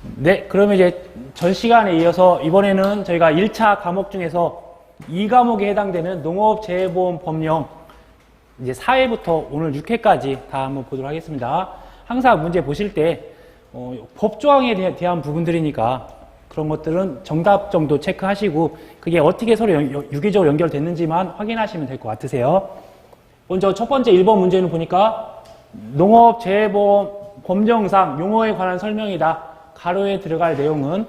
네, 그러면 이제 전 시간에 이어서 이번에는 저희가 1차 과목 중에서 2과목에 해당되는 농업재해보험 법령 이제 4회부터 오늘 6회까지 다 한번 보도록 하겠습니다. 항상 문제 보실 때 법조항에 대한 부분들이니까 그런 것들은 정답 정도 체크하시고 그게 어떻게 서로 유기적으로 연결됐는지만 확인하시면 될 것 같으세요. 먼저 첫 번째 1번 문제는 보니까 농업재해보험 법령상 용어에 관한 설명이다. 가로에 들어갈 내용은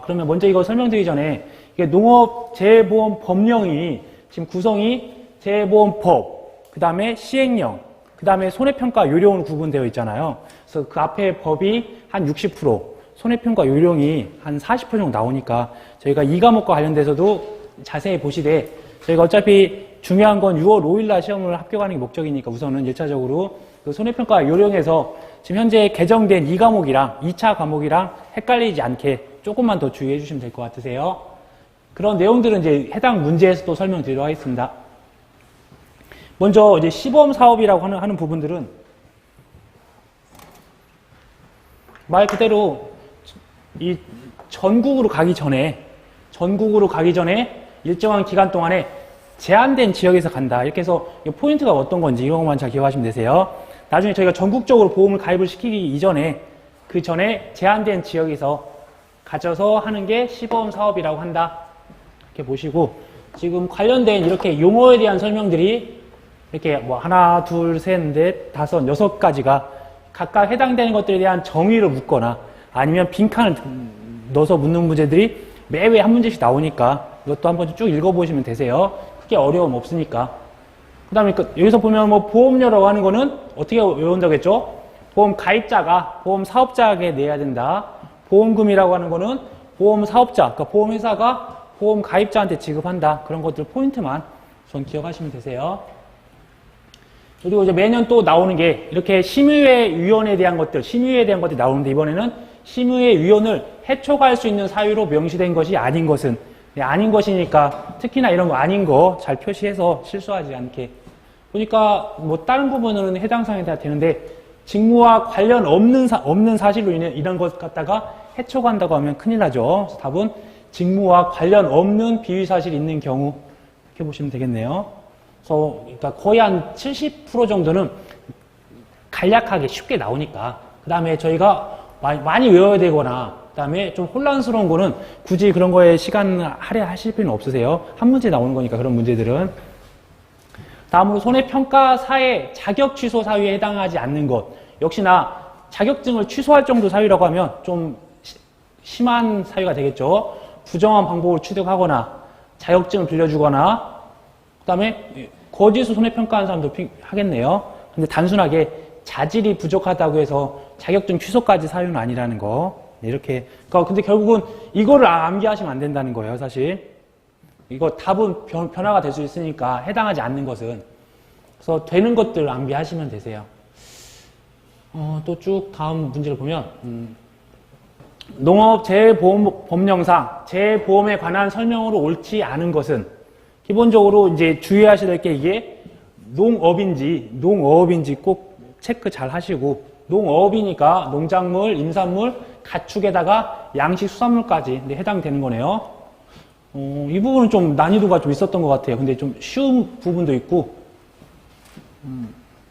그러면 먼저 이거 설명드리기 전에 이게 농업재해보험 법령이 지금 구성이 재해보험법, 그 다음에 시행령, 그 다음에 손해평가 요령으로 구분되어 있잖아요. 그래서 그 앞에 법이 한 60%, 손해평가 요령이 한 40% 정도 나오니까 저희가 이 과목과 관련돼서도 자세히 보시되 저희가 어차피 중요한 건 6월 5일날 시험을 합격하는 게 목적이니까 우선은 1차적으로 그 손해평가 요령에서 지금 현재 개정된 2과목이랑 2차 과목이랑 헷갈리지 않게 조금만 더 주의해 주시면 될 것 같으세요. 그런 내용들은 이제 해당 문제에서 또 설명드리도록 하겠습니다. 먼저 이제 시범 사업이라고 하는 부분들은 말 그대로 이 전국으로 가기 전에 일정한 기간 동안에 제한된 지역에서 간다. 이렇게 해서 포인트가 어떤 건지 이것만 잘 기억하시면 되세요. 나중에 저희가 전국적으로 보험을 가입을 시키기 이전에 그 전에 제한된 지역에서 가져서 하는 게 시범 사업이라고 한다. 이렇게 보시고 지금 관련된 이렇게 용어에 대한 설명들이 이렇게 뭐 하나, 둘, 셋, 넷, 다섯, 6가지가 각각 해당되는 것들에 대한 정의를 묻거나 아니면 빈칸을 넣어서 묻는 문제들이 매회 한 문제씩 나오니까 이것도 한번 쭉 읽어보시면 되세요. 크게 어려움 없으니까. 그 다음에 여기서 보면 뭐 보험료라고 하는 거는 어떻게 외운다고 했죠? 보험 가입자가 보험 사업자에게 내야 된다. 보험금이라고 하는 거는 보험 사업자, 그러니까 보험회사가 보험 가입자한테 지급한다. 그런 것들 포인트만 우선 기억하시면 되세요. 그리고 이제 매년 또 나오는 게 이렇게 심의위원회에 대한 것들이 나오는데 이번에는 심의위원을 해촉할 수 있는 사유로 명시된 것이 아닌 것은 아닌 것이니까 특히나 이런 거 아닌 거 잘 표시해서 실수하지 않게 보니까 뭐 다른 부분은 해당 사항에 다 되는데 직무와 관련 없는 사실로 인해 이런 것 갖다가 해촉한다고 하면 큰일 나죠. 그래서 답은 직무와 관련 없는 비위 사실이 있는 경우 이렇게 보시면 되겠네요. 그래서 그러니까 거의 한 70% 정도는 간략하게 쉽게 나오니까 그 다음에 저희가 많이 외워야 되거나 그 다음에 좀 혼란스러운 거는 굳이 그런 거에 시간 할애하실 필요는 없으세요. 한 문제 나오는 거니까 그런 문제들은. 다음으로 손해평가사의 자격 취소 사유에 해당하지 않는 것. 역시나 자격증을 취소할 정도 사유라고 하면 좀 심한 사유가 되겠죠. 부정한 방법을 취득하거나 자격증을 빌려주거나 그 다음에 거짓으로 손해평가하는 사람도 하겠네요. 근데 단순하게 자질이 부족하다고 해서 자격증 취소까지 사유는 아니라는 거. 이렇게. 근데 결국은 이거를 암기하시면 안 된다는 거예요, 사실. 이거 답은 변화가 될 수 있으니까 해당하지 않는 것은. 그래서 되는 것들 암기하시면 되세요. 또 쭉 다음 문제를 보면, 농업재해보험 법령상 재해보험에 관한 설명으로 옳지 않은 것은 기본적으로 이제 주의하셔야 될 게 이게 농어업인지 꼭 체크 잘 하시고 농어업이니까 농작물, 임산물, 가축에다가 양식, 수산물까지 해당되는 거네요. 이 부분은 좀 난이도가 좀 있었던 것 같아요. 근데 좀 쉬운 부분도 있고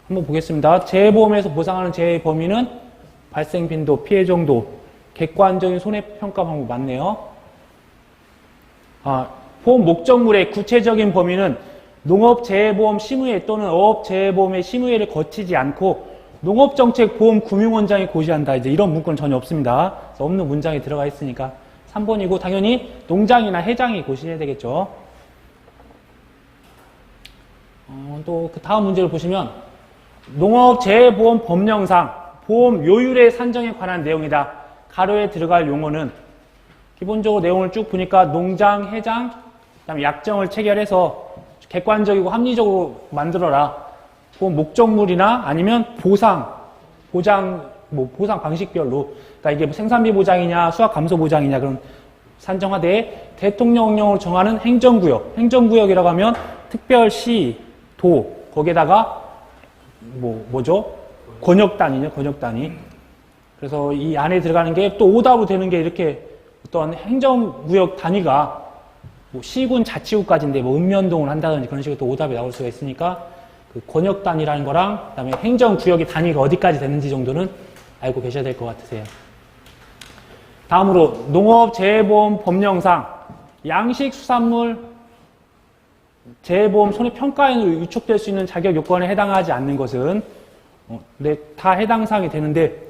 한번 보겠습니다. 재해보험에서 보상하는 재해 범위는 발생 빈도, 피해 정도, 객관적인 손해평가 방법 맞네요. 보험 목적물의 구체적인 범위는 농업재해보험 심의회 또는 어업재해보험의 심의회를 거치지 않고 농업정책보험금융원장이 고시한다. 이제 이런 문구는 전혀 없습니다. 그래서 없는 문장이 들어가 있으니까 3번이고 당연히 농장이나 회장이 고시해야 되겠죠. 또 그 다음 문제를 보시면 농업재해보험 법령상 보험 요율의 산정에 관한 내용이다. 가로에 들어갈 용어는 기본적으로 내용을 쭉 보니까 농장, 회장, 그다음에 약정을 체결해서 객관적이고 합리적으로 만들어라. 보험 목적물이나 아니면 보상 방식별로. 그러니까 이게 생산비 보장이냐, 수확 감소 보장이냐, 그런 산정하되 대통령령으로 정하는 행정구역이라고 하면 특별시, 도, 거기에다가, 권역단위. 그래서 이 안에 들어가는 게 또 오답으로 되는 게 이렇게 어떤 행정구역 단위가 뭐 시군, 자치구까지인데 뭐 읍면동을 한다든지 그런 식으로 또 오답이 나올 수가 있으니까 그 권역 단위라는 거랑 그다음에 행정구역의 단위가 어디까지 되는지 정도는 알고 계셔야 될 것 같으세요. 다음으로 농업재해보험 법령상 양식수산물 재해보험 손해평가인으로 위촉될 수 있는 자격 요건에 해당하지 않는 것은 다 해당 사항이 되는데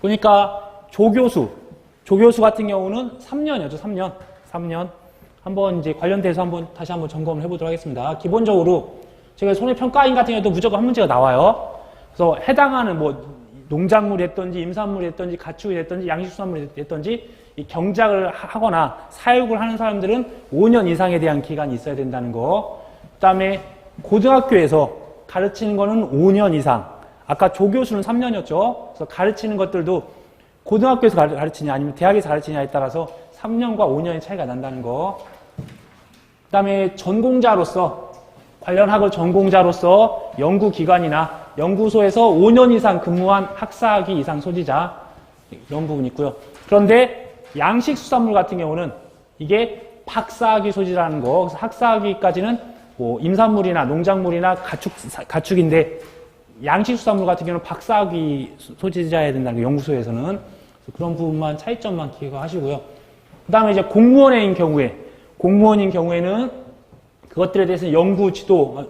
보니까 조교수 같은 경우는 3년이었죠. 3년. 한번 이제 관련돼서 다시 한번 점검을 해보도록 하겠습니다. 기본적으로 제가 손해평가인 같은 경우도 무조건 한 문제가 나와요. 그래서 해당하는 뭐 농작물이 됐든지 임산물이 됐든지 가축이 됐든지 양식수산물이 됐든지 이 경작을 하거나 사육을 하는 사람들은 5년 이상에 대한 기간이 있어야 된다는 거. 그다음에 고등학교에서 가르치는 거는 5년 이상. 아까 조교수는 3년이었죠. 그래서 가르치는 것들도 고등학교에서 가르치냐 아니면 대학에서 가르치냐에 따라서 3년과 5년의 차이가 난다는 거. 그다음에 전공자로서 관련 학을 전공자로서 연구기관이나 연구소에서 5년 이상 근무한 학사학위 이상 소지자 이런 부분이 있고요. 그런데 양식수산물 같은 경우는 이게 박사학위 소지라는 거. 그래서 학사학위까지는 뭐 임산물이나 농작물이나 가축인데 양식수산물 같은 경우는 박사학위 소지자여야 된다는 거. 연구소에서는 그래서 그런 부분만 차이점만 기억하시고요. 그다음에 이제 공무원인 경우에는 그것들에 대해서 연구, 지도,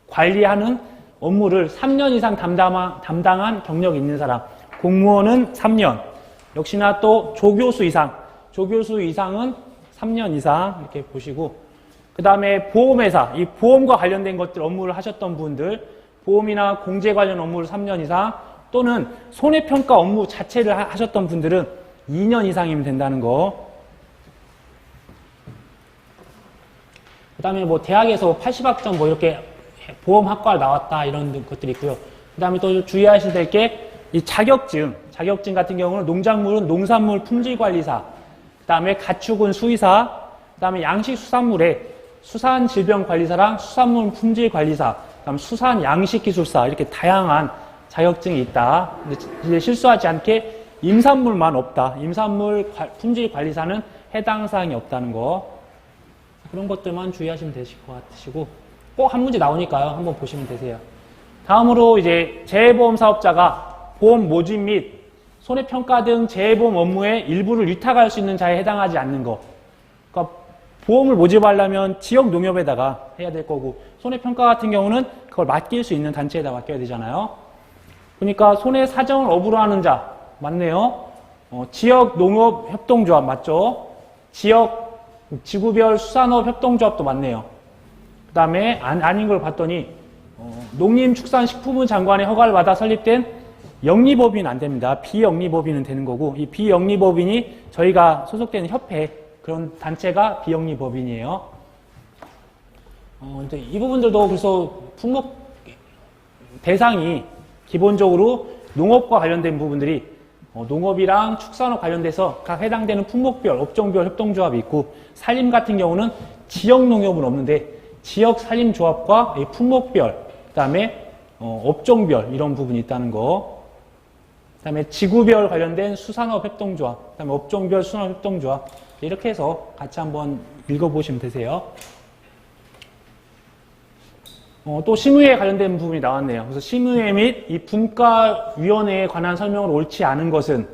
관리하는 업무를 3년 이상 담당한 경력이 있는 사람. 공무원은 3년. 역시나 또 조교수 이상은 3년 이상 이렇게 보시고 그 다음에 보험회사, 이 보험과 관련된 것들 업무를 하셨던 분들 보험이나 공제 관련 업무를 3년 이상 또는 손해평가 업무 자체를 하셨던 분들은 2년 이상이면 된다는 거. 그 다음에 뭐 대학에서 80학점 뭐 이렇게 보험학과를 나왔다 이런 것들이 있고요. 그 다음에 또 주의하셔야 될 게 이 자격증 같은 경우는 농작물은 농산물 품질관리사, 그 다음에 가축은 수의사, 그 다음에 양식수산물에 수산질병관리사랑 수산물 품질관리사, 그 다음 수산양식기술사 이렇게 다양한 자격증이 있다. 이제 실수하지 않게 임산물만 없다. 임산물 품질관리사는 해당 사항이 없다는 거. 그런 것들만 주의하시면 되실 것 같으시고 꼭 한 문제 나오니까요. 한번 보시면 되세요. 다음으로 이제 재해보험 사업자가 보험 모집 및 손해평가 등 재해보험 업무의 일부를 위탁할 수 있는 자에 해당하지 않는 거. 그러니까 보험을 모집하려면 지역 농협에다가 해야 될 거고 손해평가 같은 경우는 그걸 맡길 수 있는 단체에다 맡겨야 되잖아요. 그러니까 손해사정을 업으로 하는 자 맞네요. 지역 농업 협동조합 맞죠? 지역 지구별 수산업 협동조합도 맞네요. 그 다음에 아닌 걸 봤더니 농림축산식품부 장관의 허가를 받아 설립된 영리법인 안 됩니다. 비영리법인은 되는 거고 이 비영리법인이 저희가 소속되는 협회 그런 단체가 비영리법인이에요. 이제 이 부분들도 그래서 품목 대상이 기본적으로 농업과 관련된 부분들이 농업이랑 축산업 관련돼서 각 해당되는 품목별, 업종별 협동조합이 있고 산림 같은 경우는 지역 농협은 없는데 지역 산림조합과 품목별, 그 다음에 업종별 이런 부분이 있다는 거. 그 다음에 지구별 관련된 수산업 협동조합, 그 다음에 업종별 수산업 협동조합 이렇게 해서 같이 한번 읽어보시면 되세요. 또 심의에 관련된 부분이 나왔네요. 그래서 심의회 및 이 분과위원회에 관한 설명을 옳지 않은 것은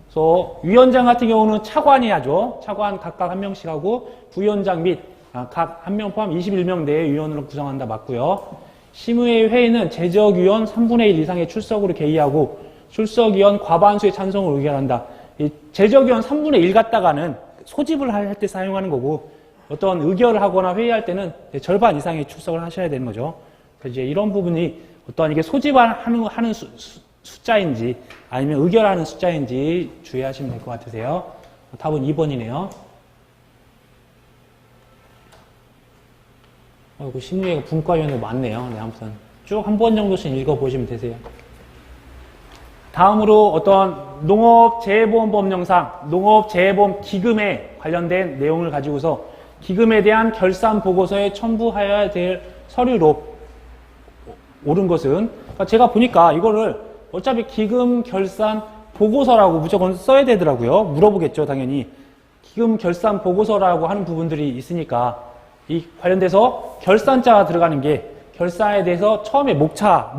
그래서 위원장 같은 경우는 차관이 하죠. 차관 각각 한 명씩 하고 부위원장 및 각 한 명 포함 21명 내의 위원으로 구성한다 맞고요. 심의회 회의는 제적위원 3분의 1 이상의 출석으로 개의하고 출석위원 과반수의 찬성을 의결한다. 이 제적위원 3분의 1 갖다가는 소집을 할 때 사용하는 거고 어떤 의결을 하거나 회의할 때는 절반 이상의 출석을 하셔야 되는 거죠. 그래서 이제 이런 부분이 어떤 이게 소집하는 숫자인지 아니면 의결하는 숫자인지 주의하시면 될 것 같으세요. 답은 2번이네요. 그 심의회가 분과위원도 많네요. 네, 아무튼 쭉 한 번 정도씩 읽어보시면 되세요. 다음으로 어떤 농업재해보험법령상 농업재해보험 기금에 관련된 내용을 가지고서 기금에 대한 결산 보고서에 첨부하여야 될 서류로 옳은 것은 그러니까 제가 보니까 이거를 어차피 기금 결산 보고서라고 무조건 써야 되더라고요. 물어보겠죠, 당연히. 기금 결산 보고서라고 하는 부분들이 있으니까 이 관련돼서 결산자가 들어가는 게 결산에 대해서 처음에 목차,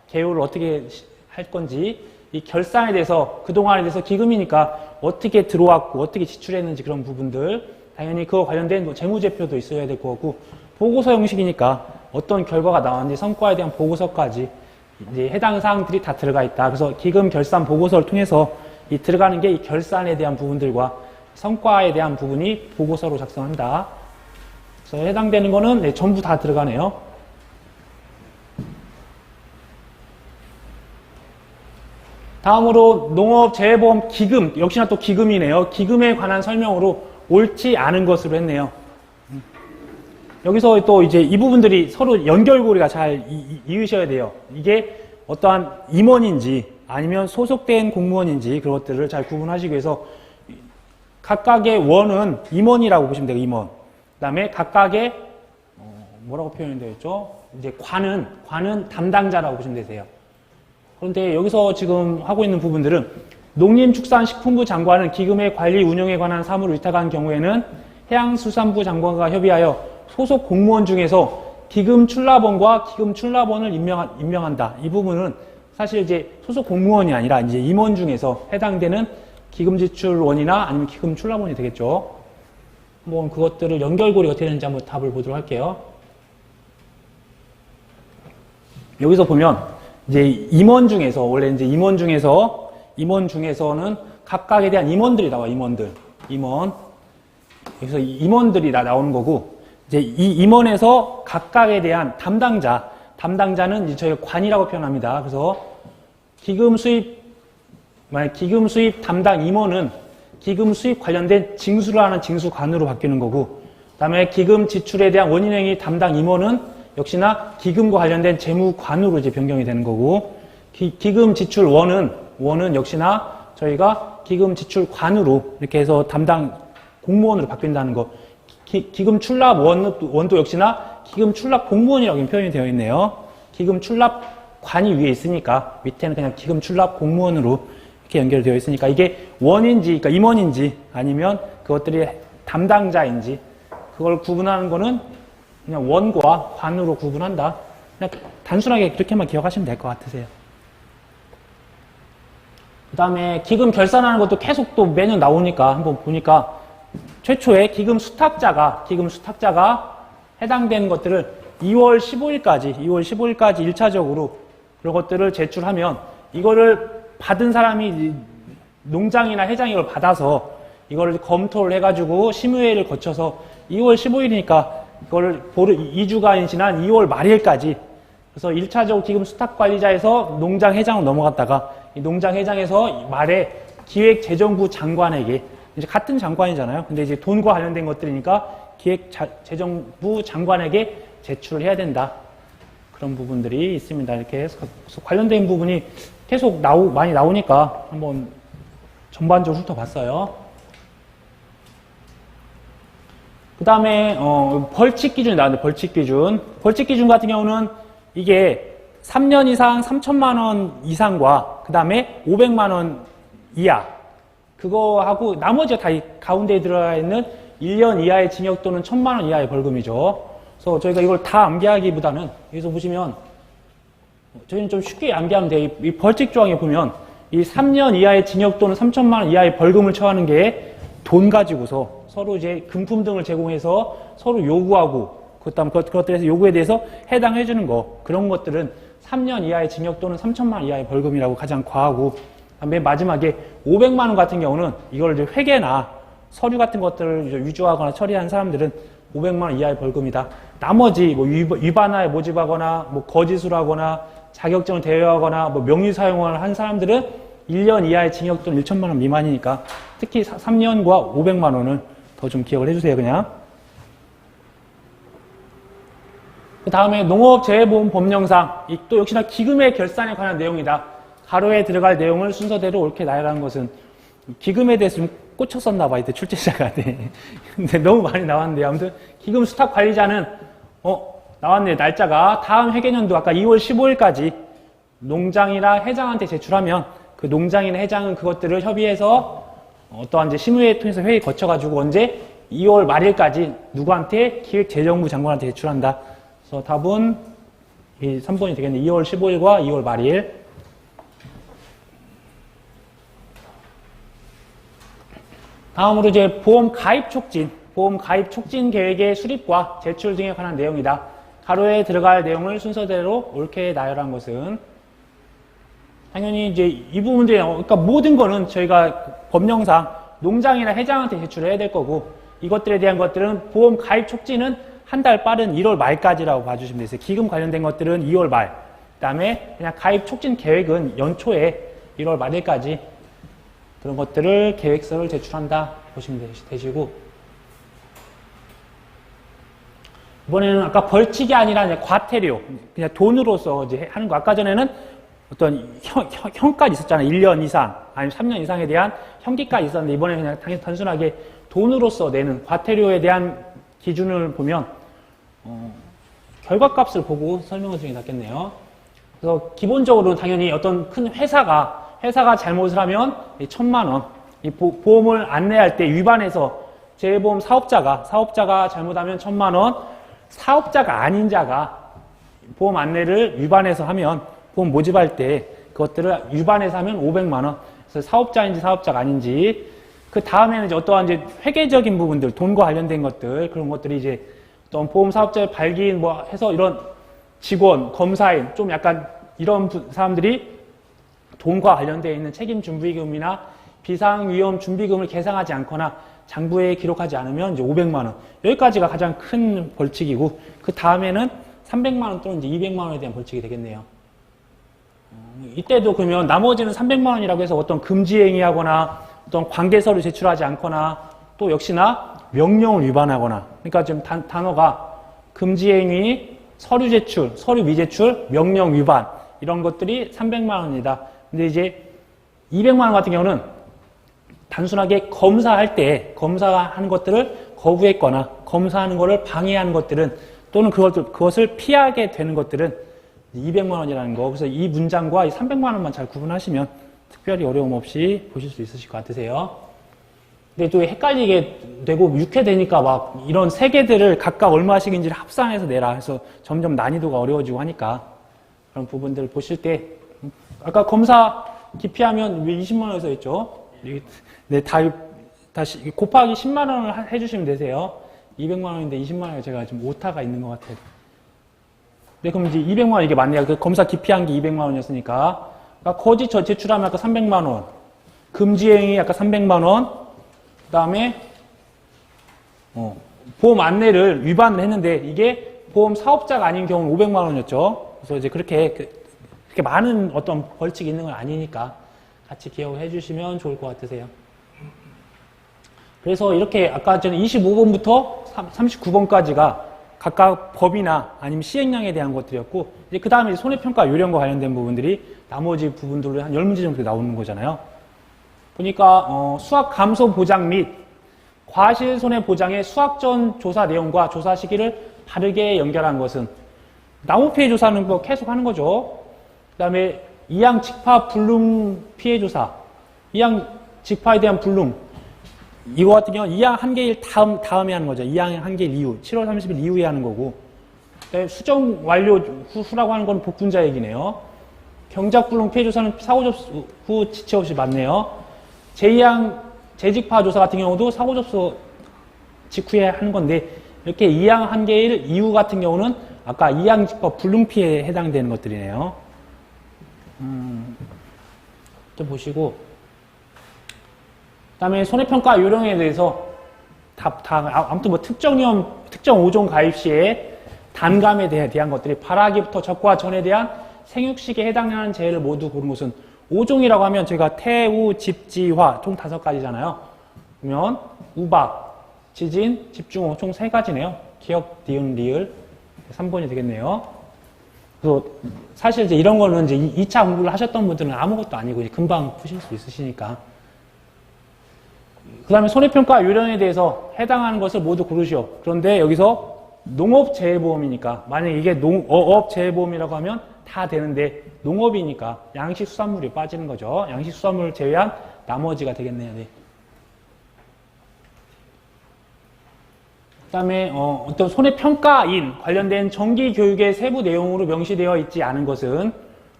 개요를 어떻게 할 건지 이 결산에 대해서 그동안에 대해서 기금이니까 어떻게 들어왔고 어떻게 지출했는지 그런 부분들 당연히 그거 관련된 뭐 재무제표도 있어야 될 거고 보고서 형식이니까 어떤 결과가 나왔는지 성과에 대한 보고서까지 이제 해당 사항들이 다 들어가 있다. 그래서 기금 결산 보고서를 통해서 이 들어가는 게 이 결산에 대한 부분들과 성과에 대한 부분이 보고서로 작성한다. 그래서 해당되는 거는 네, 전부 다 들어가네요. 다음으로 농업재해보험 기금, 역시나 또 기금이네요. 기금에 관한 설명으로 옳지 않은 것으로 했네요. 여기서 또 이제 이 부분들이 서로 연결고리가 잘 이으셔야 돼요. 이게 어떠한 임원인지 아니면 소속된 공무원인지 그런 것들을 잘 구분하시기 위해서 각각의 원은 임원이라고 보시면 돼요. 임원. 그 다음에 각각의 뭐라고 표현되어 있죠? 이제 관은 담당자라고 보시면 되세요. 그런데 여기서 지금 하고 있는 부분들은 농림축산식품부 장관은 기금의 관리 운영에 관한 사무를 위탁한 경우에는 해양수산부 장관과 협의하여 소속 공무원 중에서 기금 출납원과 기금 출납원을 임명한다. 이 부분은 사실 이제 소속 공무원이 아니라 이제 임원 중에서 해당되는 기금 지출원이나 아니면 기금 출납원이 되겠죠. 한번 그것들을 연결고리 어떻게 되는지 한번 답을 보도록 할게요. 여기서 보면 이제 임원 중에서 원래 이제 임원 중에서는 각각에 대한 임원들이 나와. 임원 여기서 임원들이 나오는 거고 이제 이 임원에서 각각에 대한 담당자는 이제 저희가 관이라고 표현합니다. 그래서 만약 기금 수입 담당 임원은 기금 수입 관련된 징수를 하는 징수관으로 바뀌는 거고, 그 다음에 기금 지출에 대한 원인행위 담당 임원은 역시나 기금과 관련된 재무관으로 이제 변경이 되는 거고, 기금 지출 원은 역시나 저희가 기금 지출관으로 이렇게 해서 담당 공무원으로 바뀐다는 거. 기금 출납 원도 역시나 기금 출납 공무원이라고 표현이 되어 있네요. 기금 출납관이 위에 있으니까 밑에는 그냥 기금 출납 공무원으로 이렇게 연결되어 있으니까 이게 원인지, 그러니까 임원인지 아니면 그것들이 담당자인지 그걸 구분하는 거는 그냥 원과 관으로 구분한다. 그냥 단순하게 그렇게만 기억하시면 될 것 같으세요. 그 다음에 기금 결산하는 것도 계속 또 매년 나오니까 한번 보니까 최초에 기금 수탁자가 해당되는 것들을 2월 15일까지 1차적으로 그런 것들을 제출하면 이거를 받은 사람이 농장이나 회장이 이걸 받아서 이거를 검토를 해가지고 심의회를 거쳐서 2월 15일이니까 이거를 2주간이 지난 2월 말일까지 그래서 1차적으로 기금 수탁관리자에서 농장 회장으로 넘어갔다가 이 농장 회장에서 말에 기획재정부 장관에게 이제 같은 장관이잖아요. 근데 이제 돈과 관련된 것들이니까 기획재정부 장관에게 제출을 해야 된다. 그런 부분들이 있습니다. 이렇게 해서 관련된 부분이 계속 많이 나오니까 한번 전반적으로 훑어봤어요. 그 다음에 벌칙 기준이 나왔는데 벌칙 기준 같은 경우는 이게 3년 이상 3천만 원 이상과 그 다음에 500만 원 이하 그거하고 나머지가 다 이 가운데에 들어가 있는 1년 이하의 징역 또는 1,000만 원 이하의 벌금이죠. 그래서 저희가 이걸 다 암기하기보다는 여기서 보시면 저희는 좀 쉽게 암기하면 돼요. 이 벌칙 조항에 보면 이 3년 이하의 징역 또는 3천만 원 이하의 벌금을 처하는 게 돈 가지고서 서로 이제 금품 등을 제공해서 서로 요구하고 그다음 그것들에서 요구에 대해서 해당해 주는 거 그런 것들은 3년 이하의 징역 또는 3천만 원 이하의 벌금이라고 가장 과하고 맨 마지막에 500만 원 같은 경우는 이걸 이제 회계나 서류 같은 것들을 이제 위조하거나 처리한 사람들은 500만 원 이하의 벌금이다. 나머지 뭐 위반하에 모집하거나 뭐 거짓으로 하거나 자격증을 대여하거나 뭐 명의 사용을 한 사람들은 1년 이하의 징역 또는 1천만 원 미만이니까 특히 3년과 500만 원을 더 좀 기억을 해주세요. 그냥. 그 다음에 농업재해보험 법령상 또 역시나 기금의 결산에 관한 내용이다. 가로에 들어갈 내용을 순서대로 옳게 나열하는 것은 기금에 대해서 좀 꽂혔었나 봐. 이때 출제자가. 네. 근데 너무 많이 나왔는데 아무튼 기금 수탁 관리자는 나왔네요. 날짜가 다음 회계년도 아까 2월 15일까지 농장이나 회장한테 제출하면 그 농장이나 해장은 그것들을 협의해서 어떠한 이제 심의회 통해서 회의 거쳐가지고 언제 2월 말일까지 누구한테 기획재정부 장관한테 제출한다. 그래서 답은 이 3번이 되겠네. 2월 15일과 2월 말일. 다음으로 이제 보험 가입 촉진 계획의 수립과 제출 등에 관한 내용이다. 가로에 들어갈 내용을 순서대로 옳게 나열한 것은 당연히 이제 이 부분들이 그러니까 모든 거는 저희가 법령상 농장이나 해장한테 제출해야 될 거고 이것들에 대한 것들은 보험 가입 촉진은 한 달 빠른 1월 말까지라고 봐주시면 되세요. 기금 관련된 것들은 2월 말. 그 다음에 그냥 가입 촉진 계획은 연초에 1월 말일까지 그런 것들을 계획서를 제출한다 보시면 되시고 이번에는 아까 벌칙이 아니라 그냥 과태료 그냥 돈으로서 이제 하는 거 아까 전에는 어떤 형까지 있었잖아요. 1년 이상 아니면 3년 이상에 대한 형기까지 있었는데 이번에는 그냥 단순하게 돈으로서 내는 과태료에 대한 기준을 보면 결과값을 보고 설명을 드리는 게 낫겠네요. 그래서 기본적으로는 당연히 어떤 큰 회사가 잘못을 하면 1,000만 원, 이 보험을 안내할 때 위반해서 재보험 사업자가 잘못하면 1,000만 원, 사업자가 아닌 자가 보험 안내를 위반해서 하면 보험 모집할 때 그것들을 위반해서 하면 500만 원. 그래서 사업자인지 사업자가 아닌지 그 다음에는 이제 어떠한 이제 회계적인 부분들, 돈과 관련된 것들 그런 것들이 이제 어떤 보험 사업자의 발기인 뭐 해서 이런 직원, 검사인 좀 약간 이런 사람들이 돈과 관련되어 있는 책임 준비금이나 비상위험 준비금을 계상하지 않거나 장부에 기록하지 않으면 이제 500만 원. 여기까지가 가장 큰 벌칙이고 그 다음에는 300만 원 또는 이제 200만 원에 대한 벌칙이 되겠네요. 이때도 그러면 나머지는 300만 원이라고 해서 어떤 금지 행위하거나 어떤 관계서를 제출하지 않거나 또 역시나 명령을 위반하거나 그러니까 지금 단어가 금지 행위, 서류 제출, 서류 미제출, 명령 위반 이런 것들이 300만 원이다. 근데 이제 200만 원 같은 경우는 단순하게 검사하는 것들을 거부했거나 검사하는 것을 방해하는 것들은 또는 그것을 피하게 되는 것들은 200만 원이라는 거. 그래서 이 문장과 이 300만 원만 잘 구분하시면 특별히 어려움 없이 보실 수 있으실 것 같으세요. 근데 또 헷갈리게 되고 육회되니까 막 이런 세 개들을 각각 얼마씩인지를 합산해서 내라 해서 점점 난이도가 어려워지고 하니까 그런 부분들을 보실 때 아까 검사 기피하면 왜 20만 원에서 했죠? 네, 다시 곱하기 10만 원을 해주시면 되세요. 200만 원인데 20만 원에 제가 지금 오타가 있는 것 같아요. 네, 그럼 이제 200만 원 이게 맞네요. 그 검사 기피한 게 200만 원이었으니까. 그러니까 거짓 제출하면 아까 300만 원. 금지행위 아까 300만 원. 그 다음에, 보험 안내를 위반을 했는데 이게 보험 사업자가 아닌 경우는 500만 원이었죠. 그래서 이제 그렇게 많은 어떤 벌칙이 있는 건 아니니까 같이 기억을 해주시면 좋을 것 같으세요. 그래서 이렇게 아까 전에 25번부터 39번까지가 각각 법이나 아니면 시행령에 대한 것들이었고 이제 그 다음에 손해평가 요령과 관련된 부분들이 나머지 부분들로 한 10문제 정도 나오는 거잖아요. 보니까 수학 감소 보장 및 과실 손해 보장의 수학 전 조사 내용과 조사 시기를 바르게 연결한 것은 나무 피해 조사는 뭐 계속 하는 거죠. 그 다음에 이양 직파 불능 피해 조사, 이양 직파에 대한 불능 이거 같은 경우는 2양 한계일 다음에 하는 거죠. 2양 한계일 이후 7월 30일 이후에 하는 거고 수정 완료 후라고 하는 건 복분자 얘기네요. 경작 불능 피해 조사는 사고 접수 후 지체 없이 맞네요. 제2양 재직파 조사 같은 경우도 사고 접수 직후에 하는 건데 이렇게 2양 한계일 이후 같은 경우는 아까 2양 직파 불능 피해에 해당되는 것들이네요. 좀 보시고 그 다음에 손해평가 요령에 대해서 아무튼 뭐 특정 5종 가입 시에 단감에 대한 것들이 발하기부터 적과 전에 대한 생육식에 해당하는 재해를 모두 고른 것은 5종이라고 하면 제가 태우, 집지화 총 5가지잖아요. 그러면 우박, 지진, 집중호 총 3가지네요. 기억, 디은, 리을 3번이 되겠네요. 그래서 사실 이제 이런 거는 이제 2차 공부를 하셨던 분들은 아무것도 아니고 금방 푸실 수 있으시니까. 그 다음에 손해평가 요령에 대해서 해당하는 것을 모두 고르시오. 그런데 여기서 농업재해보험이니까 만약에 이게 어업재해보험이라고 하면 다 되는데 농업이니까 양식 수산물이 빠지는 거죠. 양식 수산물을 제외한 나머지가 되겠네요. 네. 그다음에 어떤 손해평가인 관련된 정기 교육의 세부 내용으로 명시되어 있지 않은 것은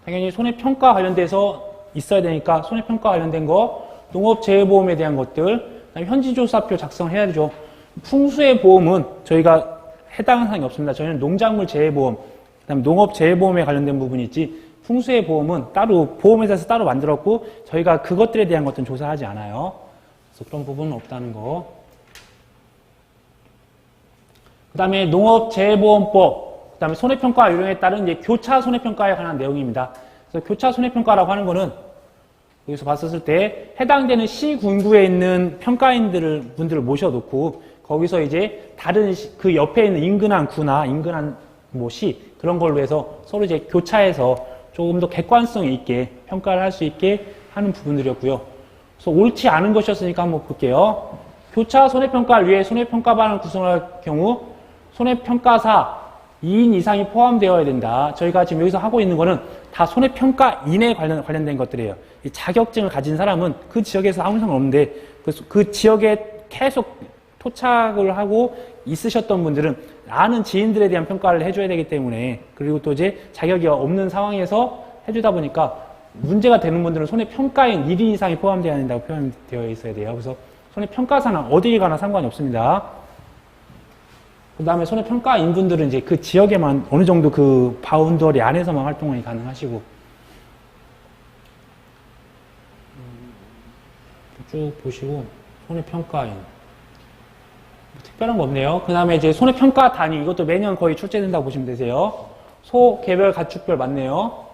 당연히 손해평가 관련돼서 있어야 되니까 손해평가 관련된 거, 농업재해보험에 대한 것들, 그다음에 현지조사표 작성을 해야 되죠. 풍수의 보험은 저희가 해당하는 사항이 없습니다. 저희는 농작물 재해보험, 그다음에 농업재해보험에 관련된 부분이 있지 풍수의 보험은 따로 보험회사에서 따로 만들었고 저희가 그것들에 대한 것들은 조사하지 않아요. 그래서 그런 부분은 없다는 거. 그 다음에 농업재해보험법, 그 다음에 손해평가 요령에 따른 이제 교차 손해평가에 관한 내용입니다. 그래서 교차 손해평가라고 하는 거는 여기서 봤었을 때 해당되는 시군구에 있는 분들을 모셔놓고 거기서 이제 다른 그 옆에 있는 인근한 구나 인근한 뭐 시 그런 걸로 해서 서로 이제 교차해서 조금 더 객관성 있게 평가를 할 수 있게 하는 부분들이었고요. 그래서 옳지 않은 것이었으니까 한번 볼게요. 교차 손해평가를 위해 손해평가반을 구성할 경우 손해평가사 2인 이상이 포함되어야 된다. 저희가 지금 여기서 하고 있는 거는 다 손해평가인에 관련된 것들이에요. 이 자격증을 가진 사람은 그 지역에서 아무 상관 없는데 그 지역에 계속 토착을 하고 있으셨던 분들은 아는 지인들에 대한 평가를 해줘야 되기 때문에 그리고 또 이제 자격이 없는 상황에서 해주다 보니까 문제가 되는 분들은 손해평가인 1인 이상이 포함되어야 된다고 표현되어 있어야 돼요. 그래서 손해평가사는 어디에 가나 상관이 없습니다. 그 다음에 손해평가인 분들은 이제 그 지역에만 어느 정도 그 바운더리 안에서만 활동이 가능하시고 쭉 보시고 손해평가인 특별한 거 없네요. 그 다음에 이제 손해평가 단위 이것도 매년 거의 출제된다고 보시면 되세요. 소, 개별, 가축별 맞네요.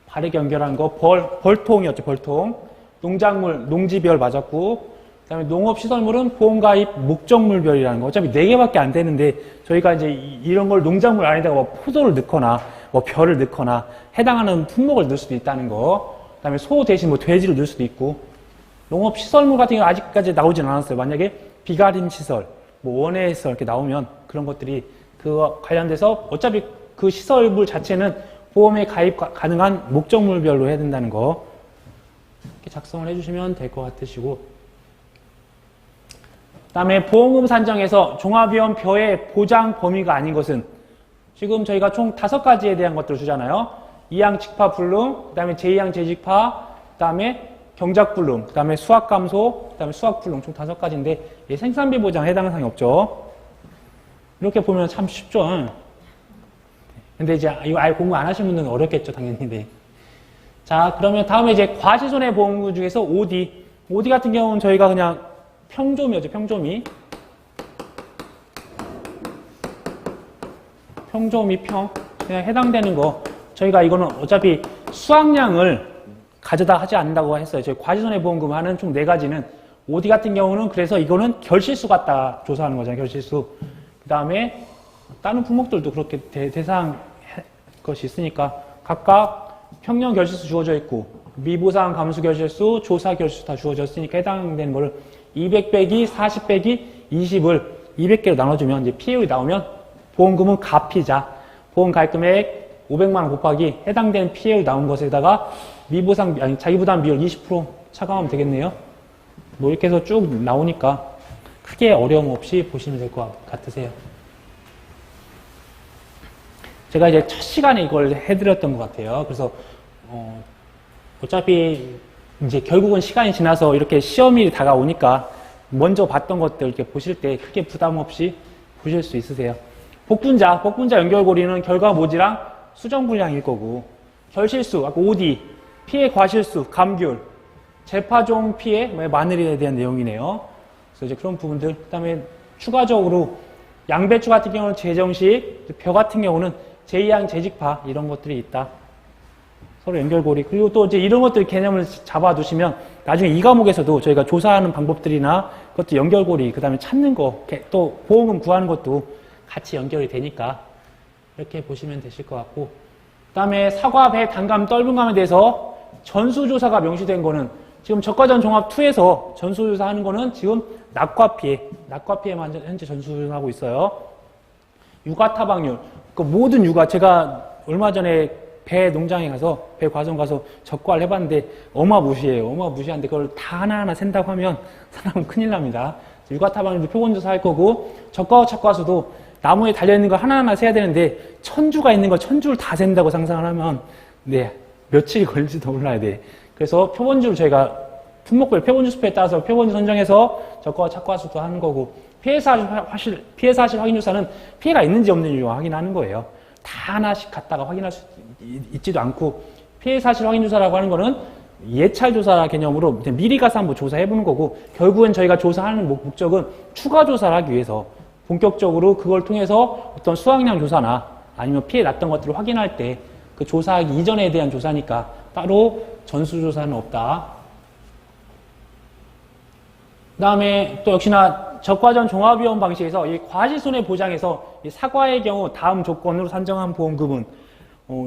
바르게 연결한 거 벌통이었죠. 벌통. 농작물, 농지별 맞았고 그 다음에 농업시설물은 보험가입 목적물별이라는 거. 어차피 4개밖에 안 되는데 저희가 이제 이런 걸 농작물 안에다가 뭐 포도를 넣거나 뭐 별을 넣거나 해당하는 품목을 넣을 수도 있다는 거. 그 다음에 소 대신 뭐 돼지를 넣을 수도 있고 농업시설물 같은 경우는 아직까지 나오진 않았어요. 만약에 비가림시설, 뭐 원해시설 이렇게 나오면 그런 것들이 그와 관련돼서 어차피 그 시설물 자체는 보험에 가입 가능한 목적물별로 해야 된다는 거. 이렇게 작성을 해주시면 될 것 같으시고 그 다음에 보험금 산정에서 종합위험표의 보장 범위가 아닌 것은 지금 저희가 총 5가지에 대한 것들을 주잖아요. 2항 직파 불능, 그 다음에 제2항 재직파, 그 다음에 경작 불능, 그 다음에 수학 감소, 그 다음에 수학 불능 총 5가지인데 생산비 보장 해당하는 사항이 없죠. 이렇게 보면 참 쉽죠. 근데 이제 이거 아예 공부 안 하신 분들은 어렵겠죠, 당연히. 네. 자, 그러면 다음에 이제 과시손해보험금 중에서 OD. OD 같은 경우는 저희가 그냥 평조미였죠, 평조미. 평조미 평. 그냥 해당되는 거. 저희가 이거는 어차피 수확량을 가져다 하지 않는다고 했어요. 저희 과시손해보험금 하는 총 4가지는 OD 같은 경우는 그래서 이거는 결실수 갖다 조사하는 거잖아요, 결실수. 그 다음에 다른 품목들도 그렇게 대상 것이 있으니까 각각 평년 결실수 주어져 있고 미보상 감수 결실수, 조사 결실수 다 주어져 있으니까 해당되는 거를 200 빼기 40 빼기 20을 200개로 나눠주면 이제 피해율이 나오면 보험금은 가피자, 보험 가입금액 500만 원 곱하기 해당되는 피해율 나온 것에다가 미보상 아니 자기부담 비율 20% 차감하면 되겠네요. 뭐 이렇게 해서 쭉 나오니까 크게 어려움 없이 보시면 될 것 같으세요. 제가 이제 첫 시간에 이걸 해드렸던 것 같아요. 그래서 어차피 이제 결국은 시간이 지나서 이렇게 시험이 다가오니까 먼저 봤던 것들 이렇게 보실 때 크게 부담 없이 보실 수 있으세요. 복분자 연결고리는 결과 모지랑 수정분량일 거고 결실수, 아까 OD, 피해 과실수, 감귤, 재파종 피해, 마늘에 대한 내용이네요. 그래서 이제 그런 부분들, 그 다음에 추가적으로 양배추 같은 경우는 재정식, 벼 같은 경우는 제2항 재직파 이런 것들이 있다. 서로 연결고리. 그리고 또 이제 이런 것들 개념을 잡아두시면 나중에 이 과목에서도 저희가 조사하는 방법들이나 그것도 연결고리, 그 다음에 찾는 거, 또 보험금 구하는 것도 같이 연결이 되니까 이렇게 보시면 되실 것 같고. 그 다음에 사과, 배, 단감, 떫은감에 대해서 전수조사가 명시된 거는 지금 저가전 종합2에서 전수조사 하는 거는 지금 낙과 피해만 현재 전수하고 있어요. 육아 타박률. 그 모든 육아, 제가 얼마 전에 배 농장에 가서, 배 과정 가서 적과를 해봤는데 어마무시해요. 어마무시한데 그걸 다 하나하나 센다고 하면 사람은 큰일 납니다. 육아타방에도 표본조사 할 거고, 적과와 척과수도 나무에 달려있는 걸 하나하나 세야 되는데, 천주가 있는 걸 천주를 다 센다고 상상을 하면, 네, 며칠이 걸릴지도 몰라야 돼. 그래서 표본주를 저희가 품목별 표본주 수표에 따라서 표본주 선정해서 적과와 척과수도 하는 거고, 피해 사실 확인 조사는 피해가 있는지 없는지 확인하는 거예요. 다 하나씩 갖다가 확인할 수 있지도 않고, 피해 사실 확인 조사라고 하는 거는 예찰 조사 개념으로 미리 가서 한번 조사해보는 거고, 결국엔 저희가 조사하는 목적은 추가 조사를 하기 위해서 본격적으로 그걸 통해서 어떤 수확량 조사나 아니면 피해 났던 것들을 확인할 때 그 조사하기 이전에 대한 조사니까 따로 전수조사는 없다. 그 다음에 또 역시나 적과전 종합위험 방식에서 이 과실손해 보장에서 이 사과의 경우 다음 조건으로 산정한 보험금은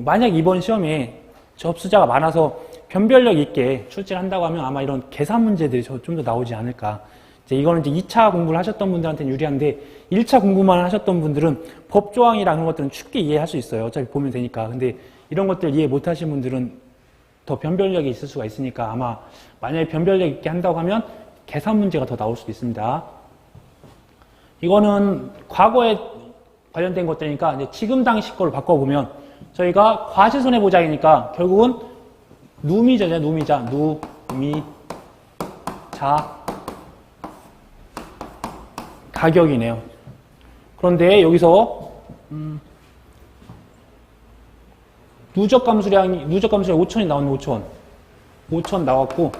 만약 이번 시험에 접수자가 많아서 변별력 있게 출제를 한다고 하면 아마 이런 계산 문제들이 좀 더 나오지 않을까. 이제 이거는 이제 2차 공부를 하셨던 분들한테는 유리한데 1차 공부만 하셨던 분들은 법조항이랑 그런 것들은 쉽게 이해할 수 있어요. 어차피 보면 되니까. 근데 이런 것들 이해 못 하신 분들은 더 변별력이 있을 수가 있으니까 아마 만약에 변별력 있게 한다고 하면 계산 문제가 더 나올 수도 있습니다. 이거는 과거에 관련된 것들이니까 이제 지금 당시 거를 바꿔보면 저희가 과실손해보장이니까 결국은 누미자죠. 누미자. 누미자 가격이네요. 그런데 여기서 누적 감수량이 5천이 나오는 5천 나왔고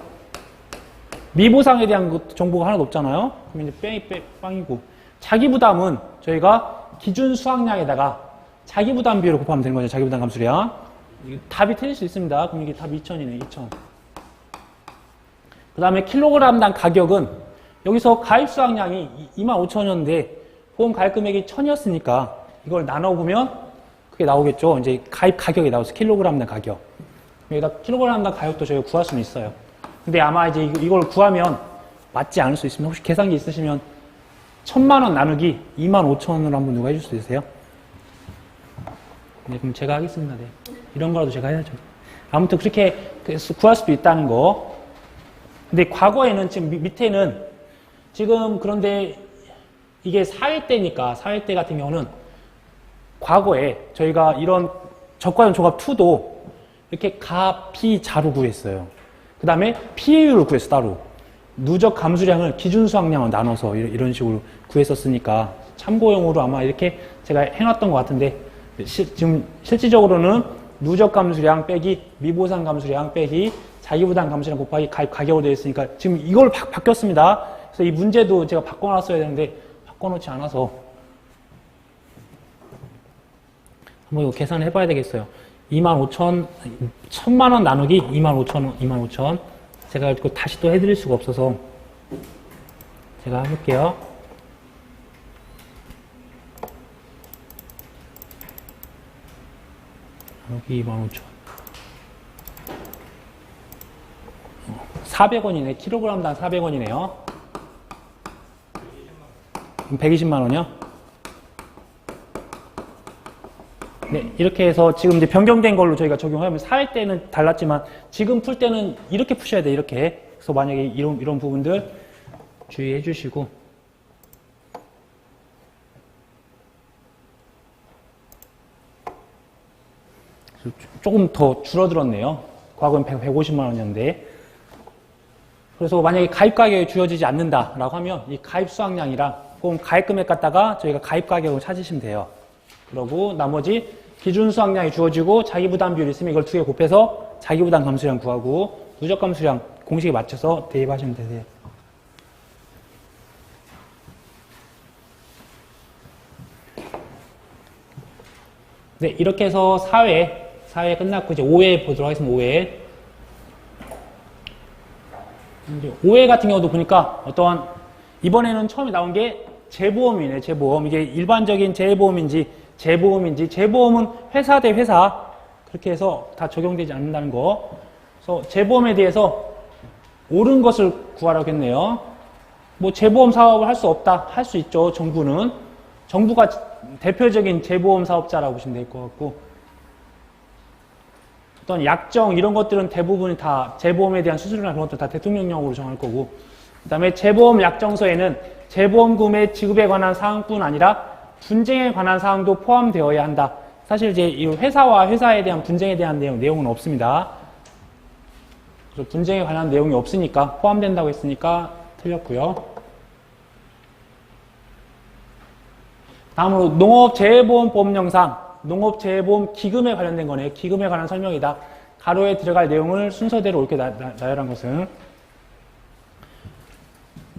미보상에 대한 정보가 하나도 없잖아요. 그럼 이제 빵이고 자기 부담은 저희가 기준 수확량에다가 자기 부담 비율을 곱하면 되는 거죠. 자기 부담 감수량. 답이 틀릴 수 있습니다. 그럼 이게 답 2천이네. 2천. 그 다음에 킬로그램당 가격은 여기서 가입 수확량이 25,000원인데 보험 가입 금액이 1,000이었으니까 이걸 나눠보면 그게 나오겠죠. 이제 가입 가격이 나와서 킬로그램당 가격. 여기다 킬로그램당 가격도 저희가 구할 수는 있어요. 근데 아마 이제 이걸 구하면 맞지 않을 수 있습니다. 혹시 계산기 있으시면 1,000만 원 나누기 25,000원으로 한번 누가 해줄 수 있으세요? 네, 그럼 제가 하겠습니다. 네. 이런 거라도 제가 해야죠. 아무튼 그렇게 구할 수도 있다는 거. 근데 과거에는 지금 밑에는 지금 그런데 이게 4회 때니까 4회 때 같은 경우는 과거에 저희가 이런 적과전 조합 2도 이렇게 가, 피, 자로 구했어요. 그 다음에 피해율을 구했어 따로. 누적 감수량을 기준 수확량으로 나눠서 이런 식으로 구했었으니까 참고용으로 아마 이렇게 제가 해놨던 것 같은데 지금 실질적으로는 누적 감수량 빼기 미보상 감수량 빼기 자기부담 감수량 곱하기 가입 가격으로 되어 있으니까 지금 이걸 바뀌었습니다. 그래서 이 문제도 제가 바꿔놨어야 되는데 바꿔놓지 않아서 한번 이거 계산을 해봐야 되겠어요. 25,000, 1,000만 원 나누기 25,000원, 25,000. 제가 이거 다시 또 해드릴 수가 없어서 제가 해볼게요. 나누기 25,000. 400원이네. 킬로그램당 400원이네요. 120만 원이요? 네, 이렇게 해서 지금 이제 변경된 걸로 저희가 적용하면 4회 때는 달랐지만 지금 풀 때는 이렇게 푸셔야 돼, 이렇게. 그래서 만약에 이런 부분들 주의해 주시고. 조금 더 줄어들었네요. 과거엔 150만 원이었는데. 그래서 만약에 가입 가격이 주어지지 않는다라고 하면 이 가입 수확량이랑 보험 가입 금액 갖다가 저희가 가입 가격을 찾으시면 돼요. 그러고 나머지 기준 수확량이 주어지고 자기 부담 비율이 있으면 이걸 두 개 곱해서 자기 부담 감수량 구하고 누적 감수량 공식에 맞춰서 대입하시면 되세요. 네, 이렇게 해서 4회 끝났고 이제 5회 보도록 하겠습니다. 5회. 이제 5회 같은 경우도 보니까 어떠한 이번에는 처음에 나온 게 재보험이네. 재보험. 이게 일반적인 재보험인지 재보험인지, 재보험은 회사 대 회사 그렇게 해서 다 적용되지 않는다는 거. 그래서 재보험에 대해서 옳은 것을 구하라고 했네요. 뭐 재보험 사업을 할 수 없다, 할 수 있죠. 정부는. 정부가 대표적인 재보험 사업자라고 보시면 될 것 같고. 어떤 약정 이런 것들은 대부분 다 재보험에 대한 수수료나 그런 것들 다 대통령령으로 정할 거고, 그다음에 재보험 약정서에는 재보험금의 지급에 관한 사항뿐 아니라 분쟁에 관한 사항도 포함되어야 한다. 사실 이제 이 회사와 회사에 대한 분쟁에 대한 내용은 없습니다. 그래서 분쟁에 관한 내용이 없으니까 포함된다고 했으니까 틀렸고요. 다음으로 농업재해보험법령상 농업재해보험 기금에 관련된 거네요. 기금에 관한 설명이다. 가로에 들어갈 내용을 순서대로 옳게 나열한 것은,